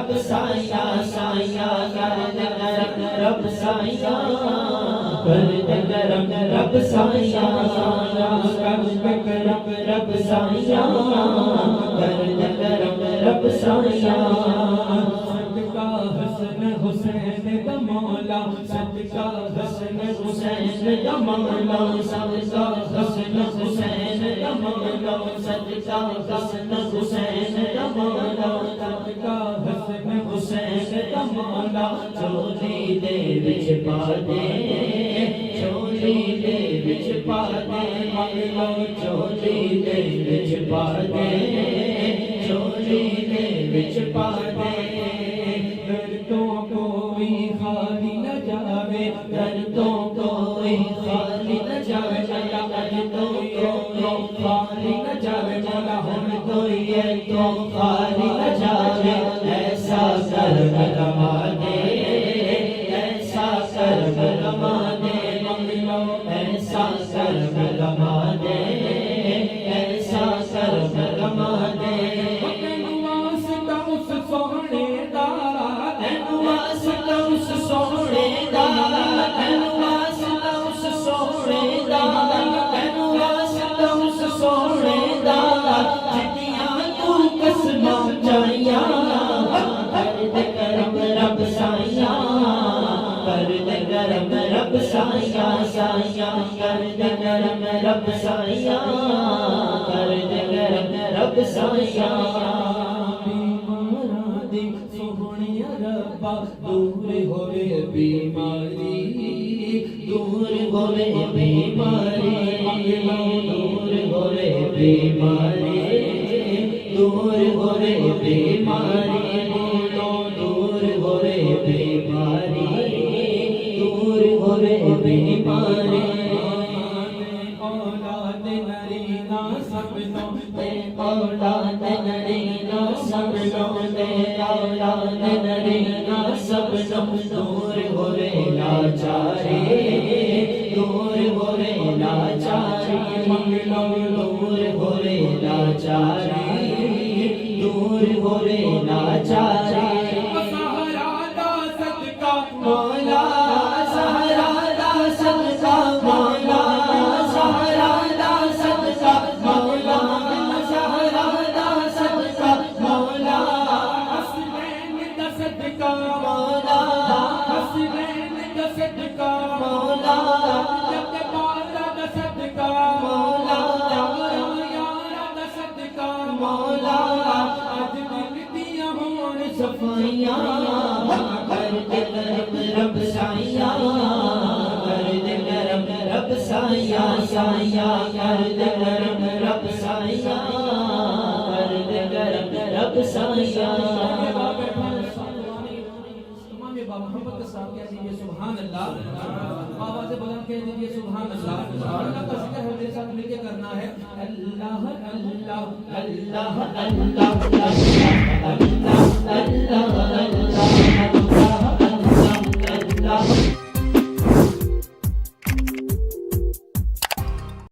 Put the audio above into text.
رب سایہ سایہ کر دے کرم رب سایہ کر دے کرم رب سایہ کر دے کرم رب سایہ کر دے کرم رب سایہ صدقہ حسن حسین دا مولا صدقہ حسن حسین دا مولا صدقہ حسن حسین دا مولا صدقہ حسن حسین دا مولا صدقہ حسن حسین دا مولا چولی دے وچ پا دے چولی دے وچ پا دے چولی دے وچ پا دے چولی دے وچ پا دے دردوں کوئی خالی نہ جاوے دردوں کوئی خالی نہ جاوے دردوں کوئی خالی نہ جاوے مولا ہم کوئی ہے تو خالی نہ جاوے ایسا کرم رما دے ایسا کرم رما دے ایسا کرم رما دے ایسا کرم رما دے تینوں واسطہ اس سونے دا تینوں واسطہ اس سونے دا تینوں واسطہ اس سونے دا تینوں واسطہ اس سونے دا جتیاں تو قسماں چاہیاں کر دے کرم رب سایہ کر دے کرم رب سایہ سایہ کر دے کرم رب سایہ کر دے کرم رب سایہ بیماراں دی سوہنیا ربا دور ہوئے بیماری دور ہوئے بیماری دور ہوئے بیماری دور ہوئے بیماری دور ہوئے بیماری دور ہوئے بیماری اولاد نرینا سبنوں تے اولاد نرینا سبنوں تے اولاد نرینا سبنوں دور ہوئے لاچاری دور ہوئے لاچاری دور ہوئے لاچاری دور ہوئے لاچاری سہارا دا صدقہ مولا سہارا دا صدقہ مولا سہارا دا صدقہ مولا سہارا دا صدقہ مولا حسنین دا صدقہ مولا حسنین دا صدقہ مولا جگ بالا دا صدقہ مولا یارا دا صدقہ مولا اج دل دیاں ہون صفائیاں کر دے کرم رب سایہ کر دے کرم رب سایہ سایہ کر دے کرم رب سایہ کر دے کرم رب سایہ تمام با محبت کے ساتھ کہہ دیجئے سبحان اللہ آواز بلند کہہ دیجئے سبحان اللہ اللہ کا ذکر ہے میرے ساتھ مل کے کرنا ہے اللہ اللہ اللہ اللہ اللہ